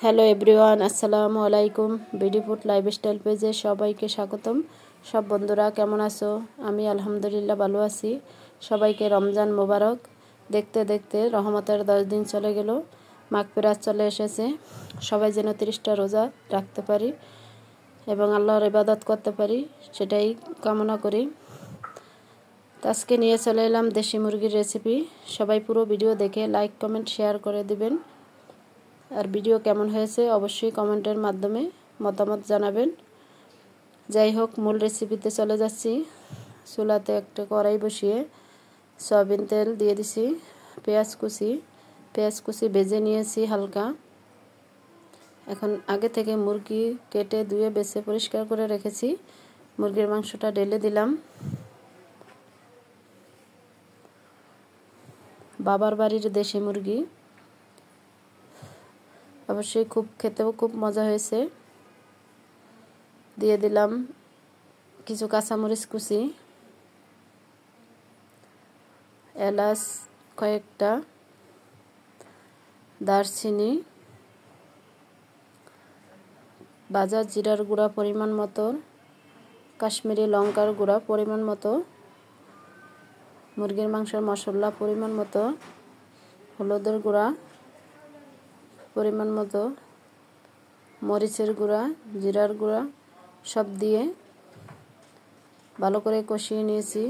Hello everyone, আসসালামু আলাইকুম। BD food lifestyle পেজে সবাইকে স্বাগতম। সব বন্ধুরা কেমন আছো? আমি আলহামদুলিল্লাহ ভালো আছি। সবাইকে রমজান মোবারক। দেখতে দেখতে রহমতের 10 দিন চলে গেল, মাগফিরাত চলে এসেছে। সবাই যেন 30টা রোজা রাখতে পারি এবং আল্লাহর ইবাদত করতে পারি, সেটাই কামনা করি। আজকে নিয়ে চলে এলাম দেশি মুরগির রেসিপি। সবাই পুরো ভিডিও দেখে লাইক কমেন্ট শেয়ার করে দিবেন। আর ভিডিও কেমন হয়েছে অবশ্যই কমেন্টের মাধ্যমে মতামত জানাবেন। যাই হোক, মূল রেসিপিতে চলে যাচ্ছি। চুলাতে একটা কড়াই বসিয়ে সয়াবিন তেল দিয়ে দিছি, পেঁয়াজ কুচি ভেজে নিয়েছি হালকা। এখন আগে থেকে মুরগি কেটে ধুয়ে বেছে পরিষ্কার করে রেখেছি, মুরগির মাংসটা ঢেলে দিলাম। বাবার বাড়ির দেশি মুরগি, অবশ্যই খেতেও খুব মজা হয়েছে। দিয়ে দিলাম কিছু কাঁচামরিচ কুচি, এলাচ কয়েকটা, দারচিনি, ভাজা জিরার গুঁড়া পরিমাণ মতো, কাশ্মীরি লঙ্কার গুঁড়া পরিমাণ মতো, মুরগির মাংসের মশলা পরিমাণ মতো, হলুদের গুঁড়া পরিমাণ মতো, মরিচের গুঁড়া, জিরার গুঁড়া সব দিয়ে ভালো করে কষিয়ে নিয়েছি।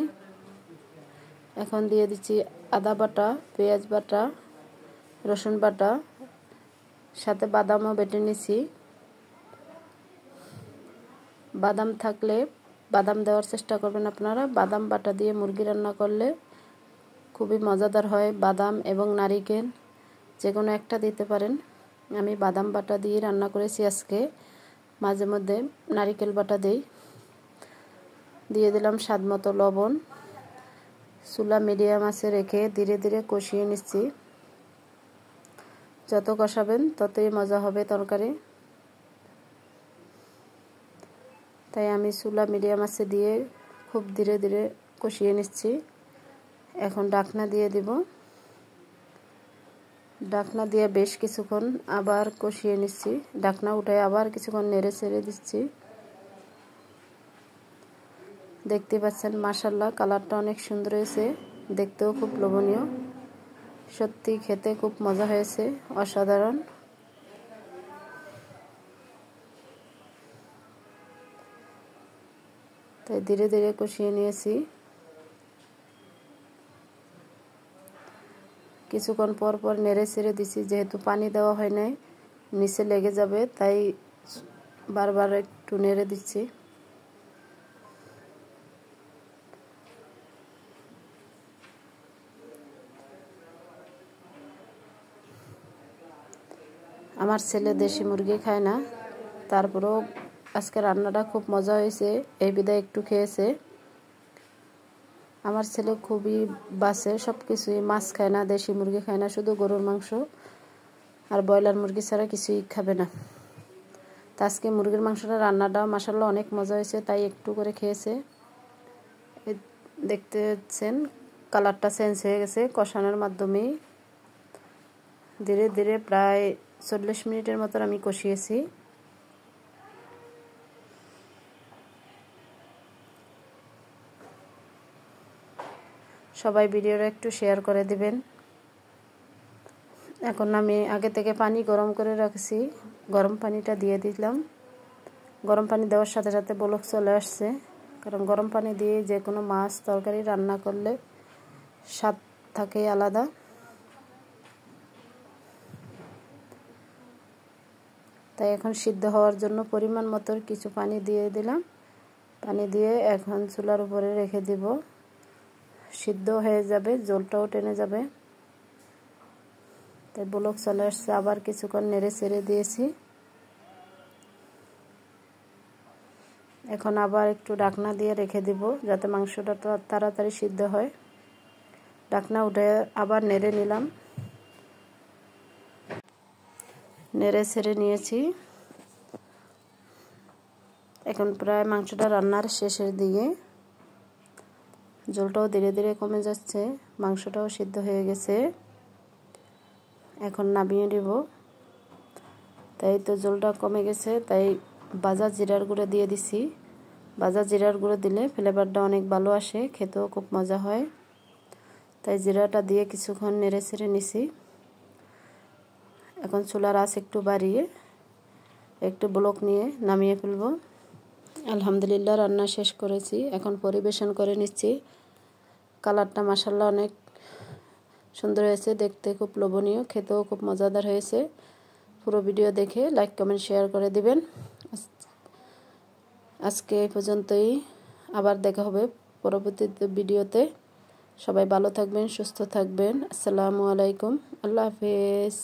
এখন দিয়ে দিচ্ছি আদা বাটা, পেঁয়াজ বাটা, রসুন বাটা, সাথে বাদামও বেটে নিয়েছি। বাদাম থাকলে বাদাম দেওয়ার চেষ্টা করবেন আপনারা। বাদাম বাটা দিয়ে মুরগি রান্না করলে খুবই মজাদার হয়। বাদাম এবং নারিকেল যে কোনো একটা দিতে পারেন। আমি বাদাম বাটা দিয়ে রান্না করেছি আজকে। মাঝে মধ্যে নারিকেল বাটা দিই। দিয়ে দিলাম স্বাদ মতো লবণ। চুলা মিডিয়াম আঁচে রেখে ধীরে ধীরে কষিয়ে নিচ্ছি। যত কষাবেন ততই মজা হবে তরকারি, তাই আমি চুলা মিডিয়াম আঁচে দিয়ে খুব ধীরে ধীরে কষিয়ে নিচ্ছি। এখন ঢাকনা দিয়ে দিব। ঢাকনা দিয়ে বেশ কিছুক্ষণ আবার কষিয়ে নিচ্ছি। ঢাকনা উঠায় আবার কিছুক্ষণ নেড়ে ছেড়ে দিচ্ছি। দেখতে পাচ্ছেন মাশাআল্লাহ, কালারটা অনেক সুন্দর হয়েছে, দেখতেও খুব লোভনীয়। সত্যি খেতে খুব মজা হয়েছে, অসাধারণ। তাই ধীরে ধীরে কষিয়ে নিয়েছি। কিছুক্ষণ পর পর নেড়ে ছেড়ে দিছি, যেহেতু পানি দেওয়া হয় নাই, নিচে লেগে যাবে, তাই বারবার একটু নেড়ে দিচ্ছি। আমার ছেলে দেশি মুরগি খায় না, তারপরেও আজকে রান্নাটা খুব মজা হয়েছে, এই বিধায় একটু খেয়েছে। আমার ছেলে খুবই বাসে সব কিছুই, মাছ খায় না, দেশি মুরগি খায় না, শুধু গরুর মাংস আর ব্রয়লার মুরগি ছাড়া কিছুই খাবে না। তা আজকে মুরগির মাংসটা রান্নাটা মাশাআল্লাহ অনেক মজা হয়েছে, তাই একটু করে খেয়েছে। দেখতে পাচ্ছেন কালারটা চেঞ্জ হয়ে গেছে কষানোর মাধ্যমেই। ধীরে ধীরে প্রায় 40 মিনিটের মতো আমি কষিয়েছি। সবাই ভিডিওটা একটু শেয়ার করে দিবেন। এখন আমি আগে থেকে পানি গরম করে রাখছি, গরম পানিটা দিয়ে দিলাম। গরম পানি দেওয়ার সাথে সাথে বলক চলে আসছে, কারণ গরম পানি দিয়ে যে কোনো মাছ তরকারি রান্না করলে স্বাদ থাকে আলাদা। তাই এখন সিদ্ধ হওয়ার জন্য পরিমাণ মতো কিছু পানি দিয়ে দিলাম। পানি দিয়ে এখন চুলার উপরে রেখে দিব, সিদ্ধ হয়ে যাবে, জলটাও টেনে যাবে। তাই বলক চলে আসছে, আবার কিছুক্ষণ নেড়ে ছেড়ে দিয়েছি। এখন আবার একটু ঢাকনা দিয়ে রেখে দিব, যাতে মাংসটা তাড়াতাড়ি সিদ্ধ হয়। ঢাকনা উঠে আবার নেড়ে নিলাম, নেড়ে ছেড়ে নিয়েছি। এখন প্রায় মাংসটা রান্নার শেষের দিকে, জলটাও ধীরে ধীরে কমে যাচ্ছে, মাংসটাও সিদ্ধ হয়ে গেছে। এখন নামিয়ে নেব। তাই তো ঝোলটা কমে গেছে, তাই ভাজা জিরার গুঁড়ো দিয়ে দিছি। ভাজা জিরার গুঁড়ো দিলে ফ্লেভারটা অনেক ভালো আসে, খেতেও খুব মজা হয়। তাই জিরাটা দিয়ে কিছুক্ষণ নেড়ে ছেড়ে নিছি। এখন চুলার আঁচ একটু বাড়িয়ে একটু ব্লক নিয়ে নামিয়ে ফেলবো। আলহামদুলিল্লাহ রান্না শেষ করেছি, এখন পরিবেশন করে নিচ্ছি। কালারটা মাশাআল্লাহ অনেক সুন্দর হয়েছে, দেখতে খুব লোভনীয়, খেতেও খুব মজাদার হয়েছে। পুরো ভিডিও দেখে লাইক কমেন্ট শেয়ার করে দিবেন। আজকে এই পর্যন্তই, আবার দেখা হবে পরবর্তী ভিডিওতে। সবাই ভালো থাকবেন, সুস্থ থাকবেন। আসসালামু আলাইকুম, আল্লাহ হাফেজ।